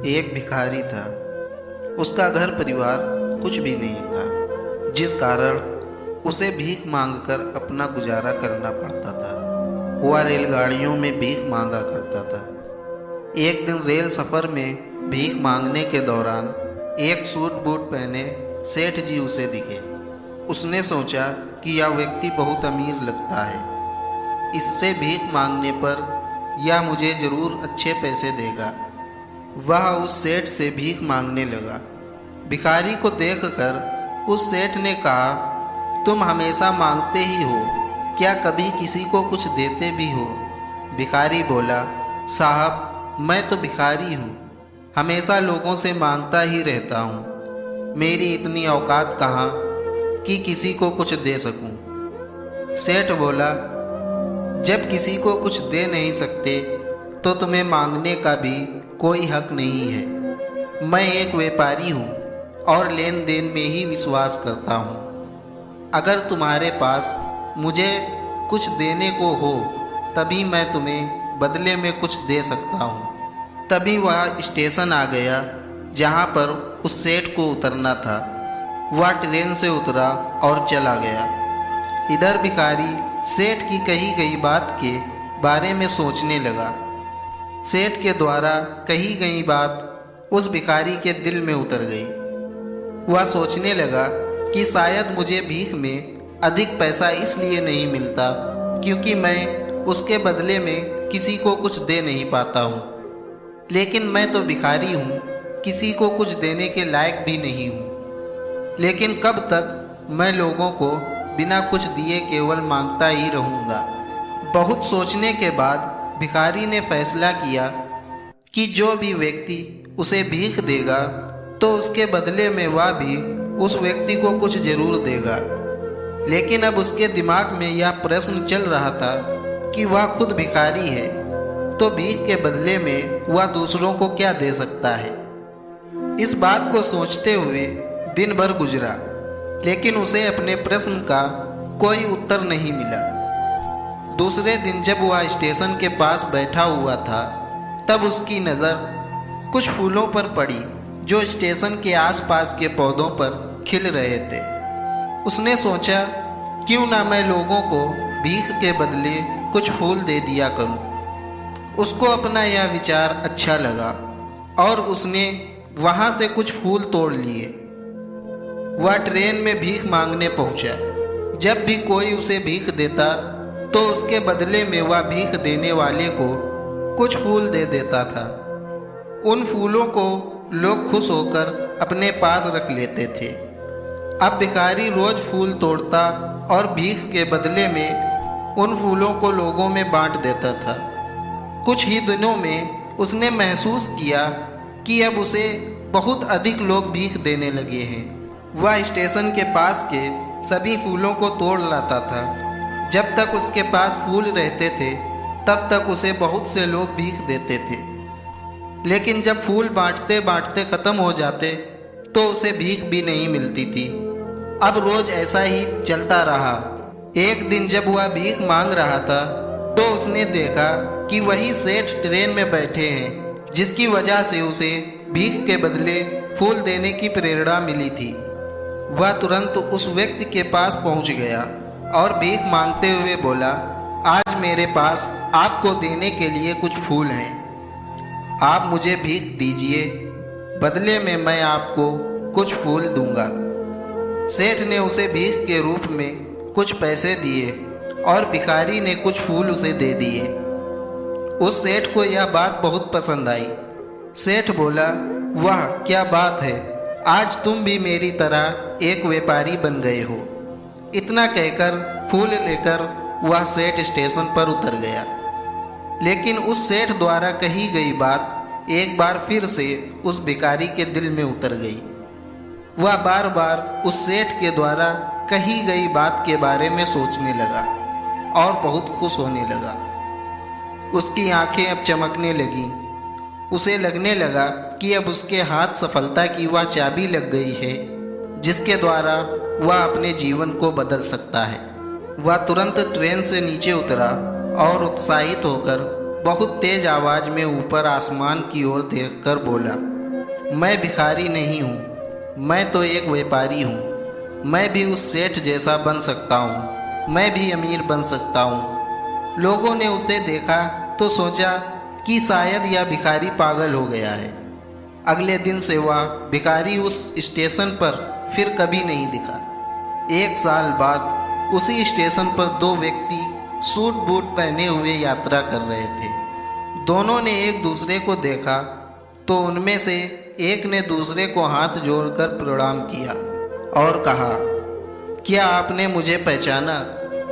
एक भिखारी था। उसका घर परिवार कुछ भी नहीं था, जिस कारण उसे भीख मांगकर अपना गुजारा करना पड़ता था। वह रेलगाड़ियों में भीख मांगा करता था। एक दिन रेल सफ़र में भीख मांगने के दौरान एक सूट बूट पहने सेठ जी उसे दिखे। उसने सोचा कि यह व्यक्ति बहुत अमीर लगता है, इससे भीख मांगने पर यह मुझे ज़रूर अच्छे पैसे देगा। वह उस सेठ से भीख मांगने लगा। भिखारी को देखकर उस सेठ ने कहा, तुम हमेशा मांगते ही हो, क्या कभी किसी को कुछ देते भी हो? भिखारी बोला, साहब मैं तो भिखारी हूँ, हमेशा लोगों से मांगता ही रहता हूँ। मेरी इतनी औकात कहाँ कि किसी को कुछ दे सकूँ। सेठ बोला, जब किसी को कुछ दे नहीं सकते तो तुम्हें मांगने का भी कोई हक नहीं है। मैं एक व्यापारी हूँ और लेन देन में ही विश्वास करता हूँ। अगर तुम्हारे पास मुझे कुछ देने को हो तभी मैं तुम्हें बदले में कुछ दे सकता हूँ। तभी वह स्टेशन आ गया जहाँ पर उस सेठ को उतरना था। वह ट्रेन से उतरा और चला गया। इधर भिखारी सेठ की कही गई बात के बारे में सोचने लगा। सेठ के द्वारा कही गई बात उस भिखारी के दिल में उतर गई। वह सोचने लगा कि शायद मुझे भीख में अधिक पैसा इसलिए नहीं मिलता क्योंकि मैं उसके बदले में किसी को कुछ दे नहीं पाता हूँ। लेकिन मैं तो भिखारी हूँ, किसी को कुछ देने के लायक भी नहीं हूँ। लेकिन कब तक मैं लोगों को बिना कुछ दिए केवल मांगता ही रहूँगा। बहुत सोचने के बाद भिखारी ने फैसला किया कि जो भी व्यक्ति उसे भीख देगा तो उसके बदले में वह भी उस व्यक्ति को कुछ जरूर देगा। लेकिन अब उसके दिमाग में यह प्रश्न चल रहा था कि वह खुद भिखारी है तो भीख के बदले में वह दूसरों को क्या दे सकता है। इस बात को सोचते हुए दिन भर गुजरा, लेकिन उसे अपने प्रश्न का कोई उत्तर नहीं मिला। दूसरे दिन जब वह स्टेशन के पास बैठा हुआ था तब उसकी नज़र कुछ फूलों पर पड़ी जो स्टेशन के आसपास के पौधों पर खिल रहे थे। उसने सोचा, क्यों ना मैं लोगों को भीख के बदले कुछ फूल दे दिया करूं। उसको अपना यह विचार अच्छा लगा और उसने वहां से कुछ फूल तोड़ लिए। वह ट्रेन में भीख मांगने पहुंचा। जब भी कोई उसे भीख देता तो उसके बदले में वह भीख देने वाले को कुछ फूल दे देता था। उन फूलों को लोग खुश होकर अपने पास रख लेते थे। अब भिखारी रोज फूल तोड़ता और भीख के बदले में उन फूलों को लोगों में बांट देता था। कुछ ही दिनों में उसने महसूस किया कि अब उसे बहुत अधिक लोग भीख देने लगे हैं। वह स्टेशन के पास के सभी फूलों को तोड़ लाता था। जब तक उसके पास फूल रहते थे तब तक उसे बहुत से लोग भीख देते थे। लेकिन जब फूल बांटते बांटते ख़त्म हो जाते तो उसे भीख भी नहीं मिलती थी। अब रोज ऐसा ही चलता रहा। एक दिन जब वह भीख मांग रहा था तो उसने देखा कि वही सेठ ट्रेन में बैठे हैं जिसकी वजह से उसे भीख के बदले फूल देने की प्रेरणा मिली थी। वह तुरंत उस व्यक्ति के पास पहुंच गया और भीख मांगते हुए बोला, आज मेरे पास आपको देने के लिए कुछ फूल हैं, आप मुझे भीख दीजिए, बदले में मैं आपको कुछ फूल दूंगा। सेठ ने उसे भीख के रूप में कुछ पैसे दिए और भिखारी ने कुछ फूल उसे दे दिए। उस सेठ को यह बात बहुत पसंद आई। सेठ बोला, वाह क्या बात है, आज तुम भी मेरी तरह एक व्यापारी बन गए हो। इतना कहकर फूल लेकर वह सेठ स्टेशन पर उतर गया। लेकिन उस सेठ द्वारा कही गई बात एक बार फिर से उस भिखारी के दिल में उतर गई। वह बार बार उस सेठ के द्वारा कही गई बात के बारे में सोचने लगा और बहुत खुश होने लगा। उसकी आंखें अब चमकने लगीं। उसे लगने लगा कि अब उसके हाथ सफलता की वह चाबी लग गई है जिसके द्वारा वह अपने जीवन को बदल सकता है। वह तुरंत ट्रेन से नीचे उतरा और उत्साहित होकर बहुत तेज आवाज में ऊपर आसमान की ओर देखकर बोला, मैं भिखारी नहीं हूँ, मैं तो एक व्यापारी हूँ। मैं भी उस सेठ जैसा बन सकता हूँ, मैं भी अमीर बन सकता हूँ। लोगों ने उसे देखा तो सोचा कि शायद यह भिखारी पागल हो गया है। अगले दिन से वह भिखारी उस स्टेशन पर फिर कभी नहीं दिखा। 1 साल बाद उसी स्टेशन पर 2 व्यक्ति सूट बूट पहने हुए यात्रा कर रहे थे। दोनों ने एक दूसरे को देखा तो उनमें से एक ने दूसरे को हाथ जोड़कर प्रणाम किया और कहा, क्या आपने मुझे पहचाना?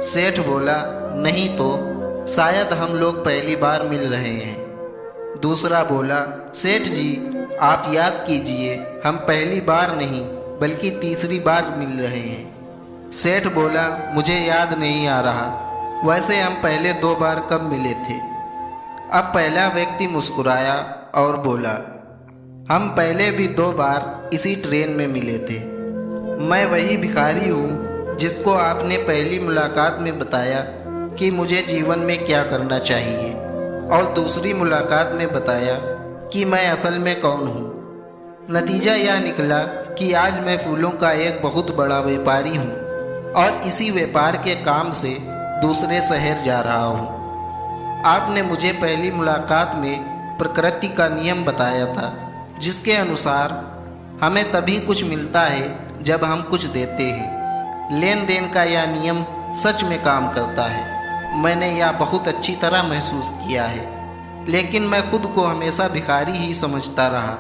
सेठ बोला, नहीं तो, शायद हम लोग पहली बार मिल रहे हैं। दूसरा बोला, सेठ जी आप याद कीजिए, हम पहली बार नहीं बल्कि तीसरी बार मिल रहे हैं। सेठ बोला, मुझे याद नहीं आ रहा, वैसे हम पहले 2 बार कब मिले थे? अब पहला व्यक्ति मुस्कुराया और बोला, हम पहले भी 2 बार इसी ट्रेन में मिले थे। मैं वही भिखारी हूँ जिसको आपने पहली मुलाकात में बताया कि मुझे जीवन में क्या करना चाहिए, और दूसरी मुलाकात में बताया कि मैं असल में कौन हूँ। नतीजा यह निकला कि आज मैं फूलों का एक बहुत बड़ा व्यापारी हूँ और इसी व्यापार के काम से दूसरे शहर जा रहा हूँ। आपने मुझे पहली मुलाकात में प्रकृति का नियम बताया था, जिसके अनुसार हमें तभी कुछ मिलता है जब हम कुछ देते हैं। लेन देन का यह नियम सच में काम करता है। मैंने यह बहुत अच्छी तरह महसूस किया है, लेकिन मैं खुद को हमेशा भिखारी ही समझता रहा।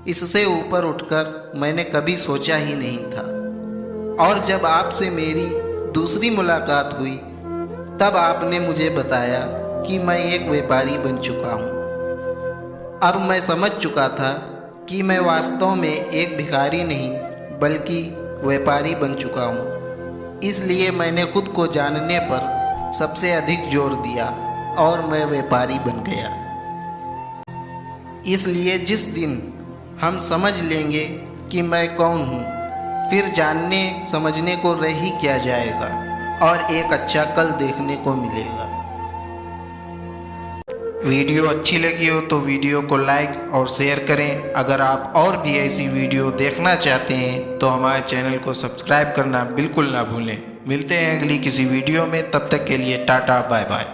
इससे ऊपर उठकर मैंने कभी सोचा ही नहीं था। और जब आपसे मेरी दूसरी मुलाकात हुई तब आपने मुझे बताया कि मैं एक व्यापारी बन चुका हूँ। अब मैं समझ चुका था कि मैं वास्तव में एक भिखारी नहीं बल्कि व्यापारी बन चुका हूँ। इसलिए मैंने खुद को जानने पर सबसे अधिक जोर दिया और मैं व्यापारी बन गया। इसलिए जिस दिन हम समझ लेंगे कि मैं कौन हूँ, फिर जानने समझने को रह ही क्या जाएगा और एक अच्छा कल देखने को मिलेगा। वीडियो अच्छी लगी हो तो वीडियो को लाइक और शेयर करें। अगर आप और भी ऐसी वीडियो देखना चाहते हैं तो हमारे चैनल को सब्सक्राइब करना बिल्कुल ना भूलें। मिलते हैं अगली किसी वीडियो में, तब तक के लिए टाटा बाय बाय।